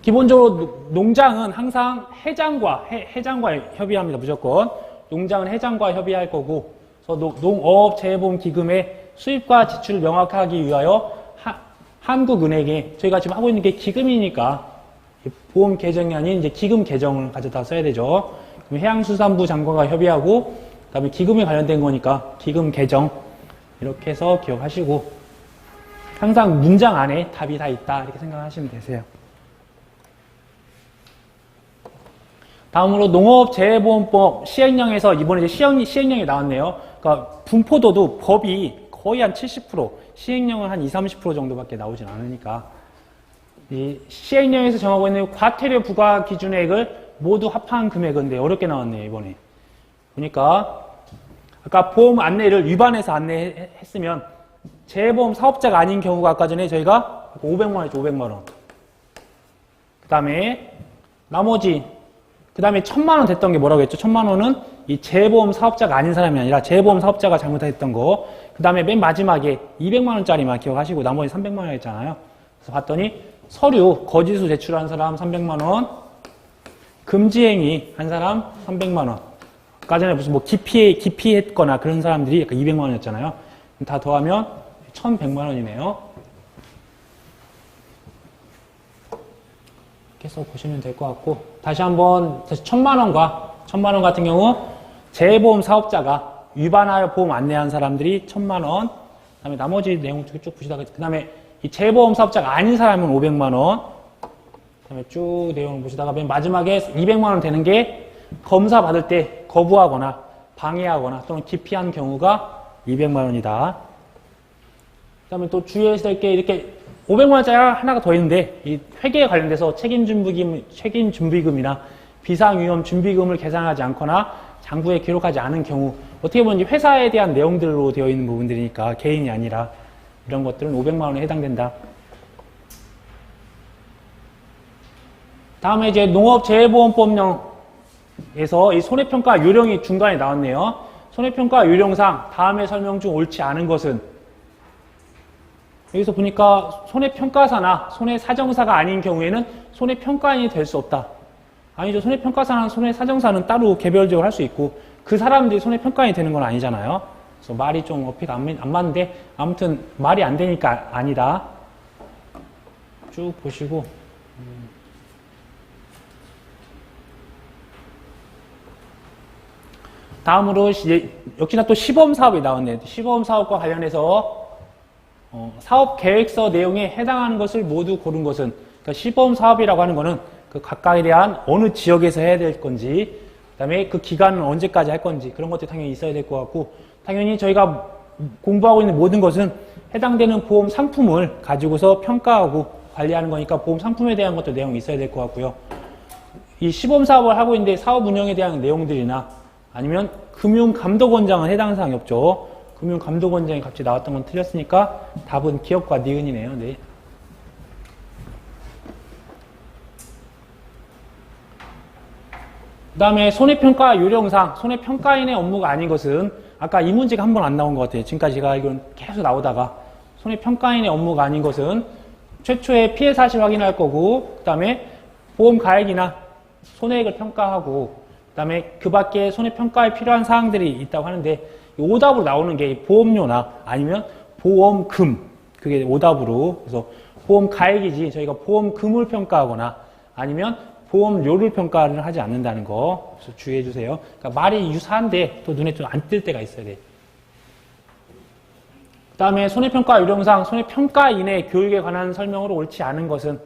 기본적으로 농장은 항상 회장과 협의합니다. 무조건 농장은 회장과 협의할 거고, 그래서 농업재해보험 기금의 수입과 지출을 명확하게 위하여 한국은행에, 저희가 지금 하고 있는 게 기금이니까 보험 계정이 아닌 이제 기금 계정을 가져다 써야 되죠. 그럼 해양수산부 장관과 협의하고, 그다음에 기금에 관련된 거니까 기금 계정 이렇게 해서 기억하시고, 항상 문장 안에 답이 다 있다 이렇게 생각하시면 되세요. 다음으로 농업재해보험법 시행령에서 이번에 이제 시행령이 나왔네요. 그러니까 분포도도 법이 거의 한 70%, 시행령은 한 20, 30% 정도밖에 나오진 않으니까, 이 시행령에서 정하고 있는 과태료 부과 기준액을 모두 합한 금액인데 어렵게 나왔네요. 이번에 보니까 아까 보험 안내를 위반해서 안내했으면 재보험 사업자가 아닌 경우가 아까 전에 저희가 500만 원이죠. 500만 원. 그 다음에 나머지, 그 다음에 1000만 원 됐던 게 뭐라고 했죠? 1000만 원은 이 재보험 사업자가 아닌 사람이 아니라 재보험 사업자가 잘못했던 거. 그 다음에 맨 마지막에 200만 원짜리만 기억하시고 나머지 300만 원 했잖아요. 그래서 봤더니 서류 거짓으로 제출한 사람 300만 원, 금지행위 한 사람 300만 원. 아까 전에 무슨 뭐 기피했거나 그런 사람들이 약간 200만 원이었잖아요. 다 더하면 1100만 원이네요. 이렇게 해서 보시면 될 것 같고, 다시 한번 1000만 원 같은 경우 재보험 사업자가 위반하여 보험 안내한 사람들이 1000만 원, 그 다음에 나머지 내용 쭉 보시다가, 그 다음에 이 재보험 사업자가 아닌 사람은 500만 원, 그 다음에 쭉 내용을 보시다가 맨 마지막에 200만 원 되는 게 검사 받을 때 거부하거나 방해하거나 또는 기피한 경우가 200만 원이다. 그 다음에 또 주의해야 될 게, 이렇게 500만 원짜리 하나가 더 있는데, 이 회계에 관련돼서 책임준비금이나 비상위험준비금을 계산하지 않거나 장부에 기록하지 않은 경우, 어떻게 보면 회사에 대한 내용들로 되어 있는 부분들이니까 개인이 아니라 이런 것들은 500만 원에 해당된다. 다음에 이제 농업재해보험법령에서 이 손해평가 요령이 중간에 나왔네요. 손해평가 요령상 다음의 설명 중 옳지 않은 것은, 여기서 보니까 손해평가사나 손해사정사가 아닌 경우에는 손해평가인이 될 수 없다. 아니죠. 손해평가사나 손해사정사는 따로 개별적으로 할 수 있고, 그 사람들이 손해평가인이 되는 건 아니잖아요. 그래서 말이 좀 어폐가 안 맞는데, 아무튼 말이 안 되니까 아니다. 쭉 보시고, 다음으로 이제 역시나 또 시범사업이 나왔네요. 시범사업과 관련해서 사업 계획서 내용에 해당하는 것을 모두 고른 것은, 그러니까 시범 사업이라고 하는 것은 그 각각에 대한 어느 지역에서 해야 될 건지, 그다음에 그 기간은 언제까지 할 건지 그런 것들이 당연히 있어야 될 것 같고, 당연히 저희가 공부하고 있는 모든 것은 해당되는 보험 상품을 가지고서 평가하고 관리하는 거니까 보험 상품에 대한 것도 내용이 있어야 될 것 같고요. 이 시범 사업을 하고 있는데 사업 운영에 대한 내용들이나 아니면 금융감독원장은 해당 사항이 없죠. 금융감독원장이 갑자기 나왔던 건 틀렸으니까 답은 기업과 니은이네요. 네. 그 다음에 손해평가 요령상 손해평가인의 업무가 아닌 것은, 아까 이 문제가 한 번 안 나온 것 같아요. 지금까지 제가 이건 계속 나오다가, 손해평가인의 업무가 아닌 것은 최초의 피해 사실 확인할 거고, 그 다음에 보험 가액이나 손해액을 평가하고, 그 다음에 그 밖에 손해평가에 필요한 사항들이 있다고 하는데, 오답으로 나오는 게 보험료나 아니면 보험금, 그게 오답으로. 그래서 보험 가액이지 저희가 보험금을 평가하거나 아니면 보험료를 평가를 하지 않는다는 거, 그래서 주의해 주세요. 그러니까 말이 유사한데 또 눈에 좀 안 띌 때가 있어야 돼. 그 다음에 손해평가 요령상 손해평가인의 교육에 관한 설명으로 옳지 않은 것은,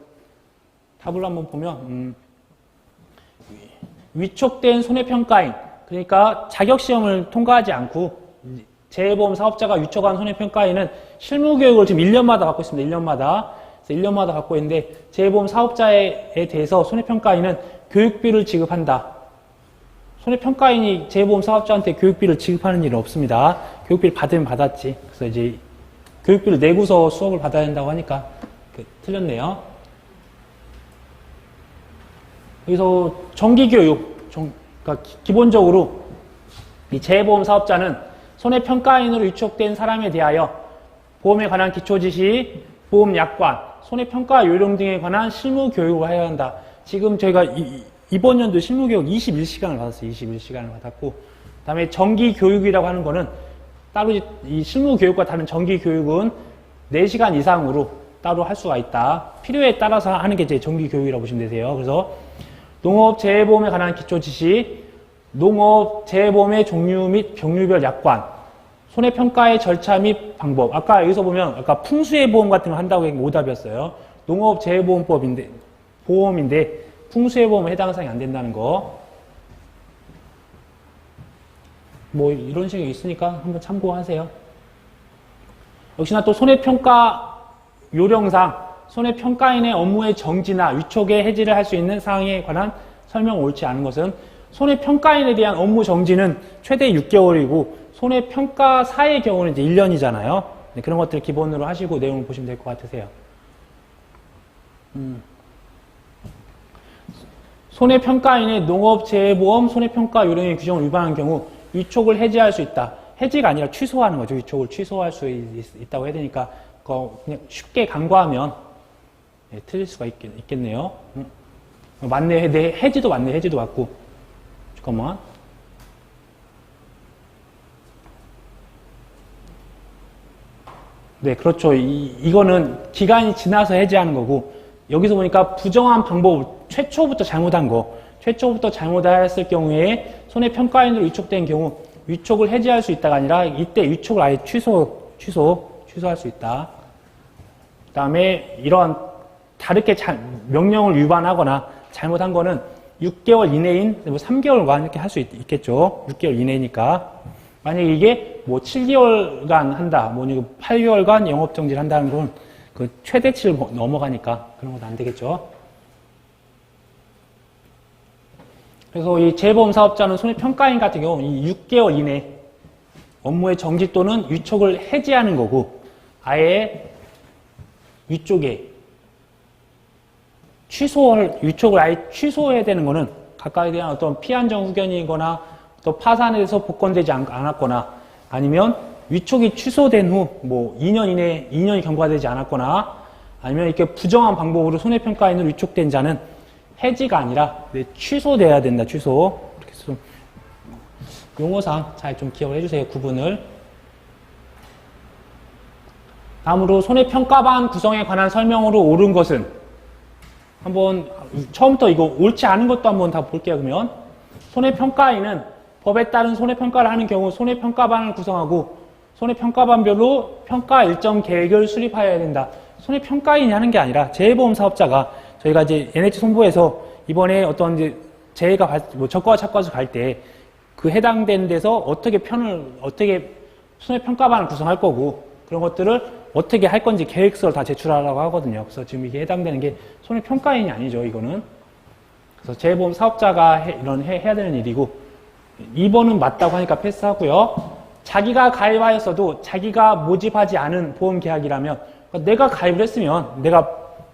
답을 한번 보면 위촉된 손해평가인, 그러니까 자격시험을 통과하지 않고 재보험 사업자가 위촉한 손해평가인은 실무교육을 지금 1년마다 받고 있습니다. 1년마다. 그래서 1년마다 받고 있는데 재보험 사업자에 대해서 손해평가인은 교육비를 지급한다. 손해평가인이 재보험 사업자한테 교육비를 지급하는 일은 없습니다. 교육비를 받으면 받았지. 그래서 이제 교육비를 내고서 수업을 받아야 된다고 하니까 틀렸네요. 여기서 정기교육, 그러니까 기본적으로 이 재보험 사업자는 손해평가인으로 위촉된 사람에 대하여 보험에 관한 기초지식, 보험 약관, 손해평가 요령 등에 관한 실무 교육을 해야 한다. 지금 저희가 이번 연도 실무 교육 21시간을 받았어요. 21시간을 받았고, 그 다음에 정기 교육이라고 하는 거는 따로 이 실무 교육과 다른 정기 교육은 4시간 이상으로 따로 할 수가 있다. 필요에 따라서 하는 게 이제 정기 교육이라고 보시면 되세요. 그래서 농업 재보험에 관한 기초 지식, 농업 재보험의 종류 및 병류별 약관, 손해평가의 절차 및 방법. 아까 여기서 보면 아까 풍수해 보험 같은 거 한다고 했는데 오답이었어요. 농업 재보험법인데 보험인데 풍수해 보험에 해당 사항이 안 된다는 거. 뭐 이런 식이 있으니까 한번 참고하세요. 역시나 또 손해평가 요령상 손해평가인의 업무의 정지나 위촉의 해지를 할 수 있는 사항에 관한 설명 옳지 않은 것은 손해평가인에 대한 업무 정지는 최대 6개월이고 손해평가사의 경우는 이제 1년이잖아요. 네, 그런 것들 기본으로 하시고 내용을 보시면 될 것 같으세요. 손해평가인의 농업재해보험 손해평가 요령의 규정을 위반한 경우 위촉을 해지할 수 있다. 해지가 아니라 취소하는 거죠. 위촉을 취소할 수 있다고 해야 되니까 그냥 쉽게 간과하면 네, 틀릴 수가 있겠네요. 맞네. 네, 해지도 맞네. 해지도 맞고. 잠깐만. 네, 그렇죠. 이거는 기간이 지나서 해지하는 거고, 여기서 보니까 부정한 방법을 최초부터 잘못한 거, 최초부터 잘못했을 경우에 손해평가인으로 위촉된 경우 위촉을 해지할 수 있다가 아니라 이때 위촉을 아예 취소할 수 있다. 그 다음에 이런 다르게 명령을 위반하거나 잘못한 거는 6개월 이내인 뭐 3개월간 이렇게 할 수 있겠죠. 6개월 이내니까. 만약에 이게 뭐 7개월간 한다, 뭐 8개월간 영업정지를 한다는 건 그 최대치를 넘어가니까 그런 건 안 되겠죠. 그래서 이 재보험 사업자는 손해평가인 같은 경우 이 6개월 이내 업무의 정지 또는 위촉을 해지하는 거고, 아예 위쪽에 위촉을 아예 취소해야 되는 거는 각각에 대한 어떤 피한정 후견이거나 또 파산에 대해서 복권되지 않았거나 아니면 위촉이 취소된 후 뭐 2년 이내에 2년이 경과되지 않았거나 아니면 이렇게 부정한 방법으로 손해평가인으로 위촉된 자는 해지가 아니라 취소돼야 된다. 취소. 이렇게 좀 용어상 잘 좀 기억을 해주세요. 구분을. 다음으로 손해평가반 구성에 관한 설명으로 옳은 것은 한번 처음부터 이거 옳지 않은 것도 한번 다 볼게요. 그러면 손해평가인은 법에 따른 손해평가를 하는 경우 손해평가반을 구성하고 손해평가반별로 평가 일정 계획을 수립하여야 된다. 손해평가인이 하는 게 아니라 재해보험 사업자가 저희가 이제 NH 손보에서 이번에 어떤 이제 재해가 뭐 적과와 착과수 갈 때 그 해당된 데서 어떻게 손해평가반을 구성할 거고 그런 것들을 어떻게 할 건지 계획서를 다 제출하라고 하거든요. 그래서 지금 이게 해당되는 게 손해평가인이 아니죠, 이거는. 그래서 재해보험 사업자가 해야 되는 일이고, 2번은 맞다고 하니까 패스하고요. 자기가 가입하였어도 자기가 모집하지 않은 보험 계약이라면, 그러니까 내가 가입을 했으면 내가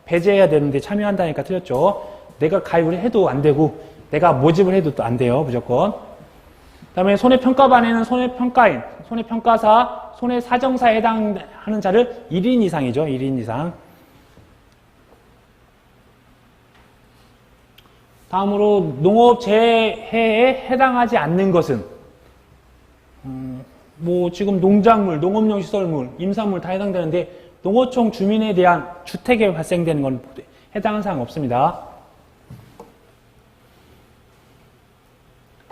배제해야 되는데 참여한다니까 틀렸죠. 내가 가입을 해도 안 되고, 내가 모집을 해도 또 안 돼요, 무조건. 그 다음에 손해평가반에는 손해평가인, 손해평가사, 손해사정사에 해당하는 자를 1인 이상이죠. 1인 이상. 다음으로 농업재해에 해당하지 않는 것은 뭐 지금 농작물, 농업용 시설물, 임산물 다 해당되는데 농어촌 주민에 대한 주택에 발생되는 건 해당하는 사항 없습니다.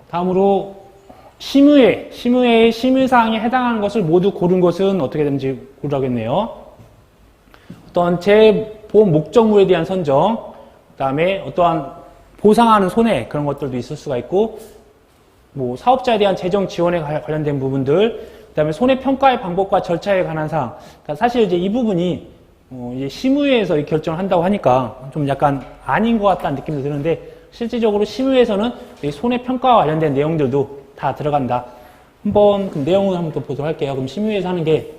다음으로 심의의 심의사항에 해당하는 것을 모두 고른 것은 어떻게 되는지 고르라겠네요. 어떤 재보험 목적물에 대한 선정, 그 다음에 어떠한 보상하는 손해 그런 것들도 있을 수가 있고, 뭐 사업자에 대한 재정 지원에 관련된 부분들, 그다음에 손해평가의 방법과 절차에 관한 사항. 그러니까 사실 이제 이 부분이 이제 심의회에서 이 결정을 한다고 하니까 좀 약간 아닌 것 같다는 느낌도 드는데 실질적으로 심의회에서는 이 손해평가와 관련된 내용들도 다 들어간다. 한번 그 내용을 한번 또 보도록 할게요. 그럼 심의회에서 하는 게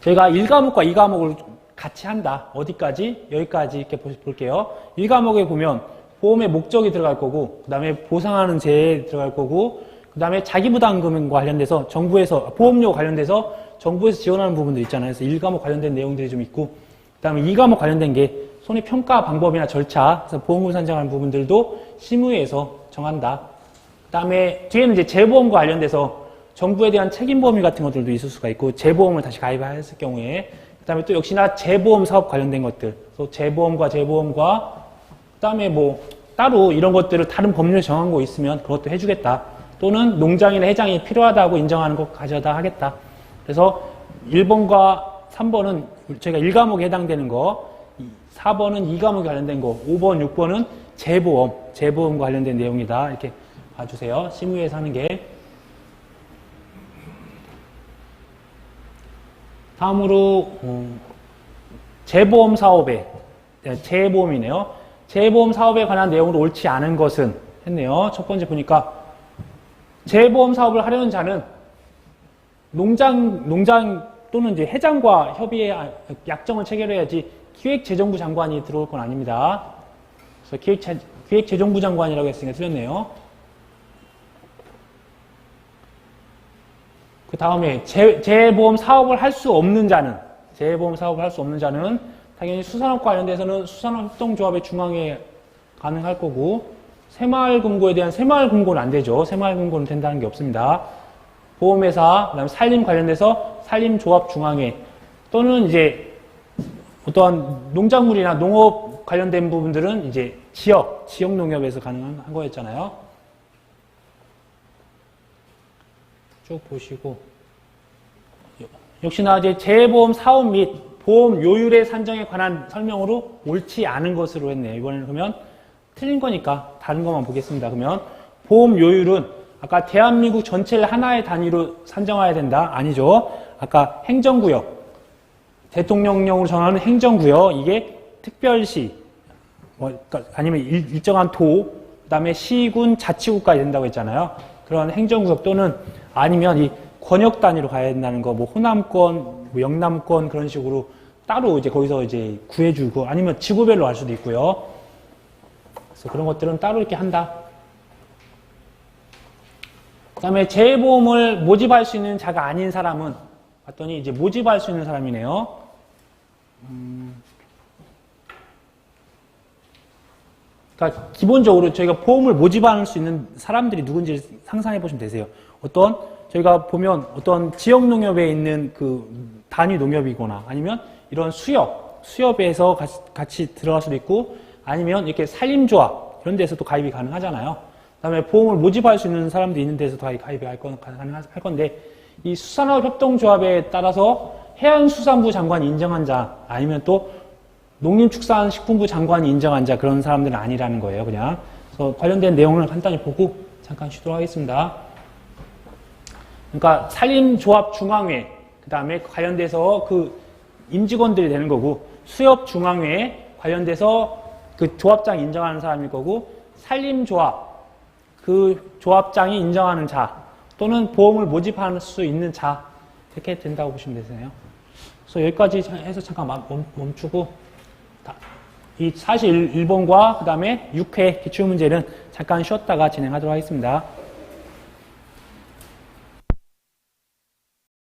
저희가 1과목과 2과목을 같이 한다. 어디까지? 여기까지 이렇게 볼게요. 1과목에 보면 보험의 목적이 들어갈 거고, 그 다음에 보상하는 재에 들어갈 거고, 그 다음에 자기부담금과 관련돼서 정부에서, 보험료 관련돼서 정부에서 지원하는 부분도 있잖아요. 그래서 1과목 관련된 내용들이 좀 있고, 그 다음에 2과목 관련된 게 손해평가 방법이나 절차, 그래서 보험금 산정하는 부분들도 심의회에서 정한다. 그 다음에 뒤에는 이제 재보험과 관련돼서 정부에 대한 책임 범위 같은 것들도 있을 수가 있고, 재보험을 다시 가입했을 경우에, 그 다음에 또 역시나 재보험 사업 관련된 것들, 또 재보험과 그 다음에 뭐 따로 이런 것들을 다른 법률에 정한 거 있으면 그것도 해주겠다. 또는 농장이나 해장이 필요하다고 인정하는 것 가져다 하겠다. 그래서 1번과 3번은 저희가 1과목에 해당되는 거, 4번은 2과목에 관련된 거, 5번, 6번은 재보험과 관련된 내용이다. 이렇게 봐주세요. 심의회에서 하는 게. 다음으로 재보험 사업에, 재보험이네요. 재보험 사업에 관한 내용으로 옳지 않은 것은 했네요. 첫 번째 보니까 재보험 사업을 하려는 자는 농장 또는 이제 해장과 협의해 약정을 체결해야지 기획재정부 장관이 들어올 건 아닙니다. 그래서 기획재정부 장관이라고 했으니까 틀렸네요. 그 다음에 재보험 사업을 할 수 없는 자는 당연히 수산업과 관련돼서는 수산업협동조합의 중앙에 가능할 거고, 새마을금고에 대한 새마을금고는 안 되죠. 새마을금고는 된다는 게 없습니다. 보험회사, 그다음에 산림 관련돼서 산림조합 중앙회, 또는 이제 어떠한 농작물이나 농업 관련된 부분들은 이제 지역 농협에서 가능한 거였잖아요. 쭉 보시고, 역시나 이제 재보험 사업 및 보험 요율의 산정에 관한 설명으로 옳지 않은 것으로 했네요. 이번에는 그러면 틀린 거니까 다른 것만 보겠습니다. 그러면 보험 요율은 아까 대한민국 전체를 하나의 단위로 산정해야 된다? 아니죠. 아까 행정구역, 대통령령으로 정하는 행정구역, 이게 특별시, 그러니까 아니면 일정한 도, 그 다음에 시군, 자치구까지 된다고 했잖아요. 그런 행정구역 또는 아니면 이 권역 단위로 가야 된다는 거, 뭐 호남권, 뭐 영남권 그런 식으로 따로 이제 거기서 이제 구해주고, 아니면 지구별로 할 수도 있고요. 그래서 그런 것들은 따로 이렇게 한다. 그 다음에 재보험을 모집할 수 있는 자가 아닌 사람은 봤더니 이제 모집할 수 있는 사람이네요. 그러니까 기본적으로 저희가 보험을 모집할 수 있는 사람들이 누군지 상상해 보시면 되세요. 저희가 보면 어떤 지역 농협에 있는 그 단위 농협이거나 아니면 이런 수협에서 같이 들어갈 수도 있고, 아니면 이렇게 산림조합 이런 데서도 가입이 가능하잖아요. 그 다음에 보험을 모집할 수 있는 사람도 있는 데서 가입이 가능할 건데, 이 수산업협동조합에 따라서 해양수산부 장관이 인정한 자, 아니면 또 농림축산식품부 장관이 인정한 자, 그런 사람들은 아니라는 거예요. 그냥. 그래서 관련된 내용을 간단히 보고 잠깐 쉬도록 하겠습니다. 그러니까 산림조합중앙회, 그 다음에 관련돼서 그 임직원들이 되는 거고, 수협중앙회 관련돼서 그 조합장 인정하는 사람일 거고, 산림조합, 그 조합장이 인정하는 자, 또는 보험을 모집할 수 있는 자, 이렇게 된다고 보시면 되세요. 그래서 여기까지 해서 잠깐 멈추고, 이 41번과 그 다음에 6회 기출문제는 잠깐 쉬었다가 진행하도록 하겠습니다.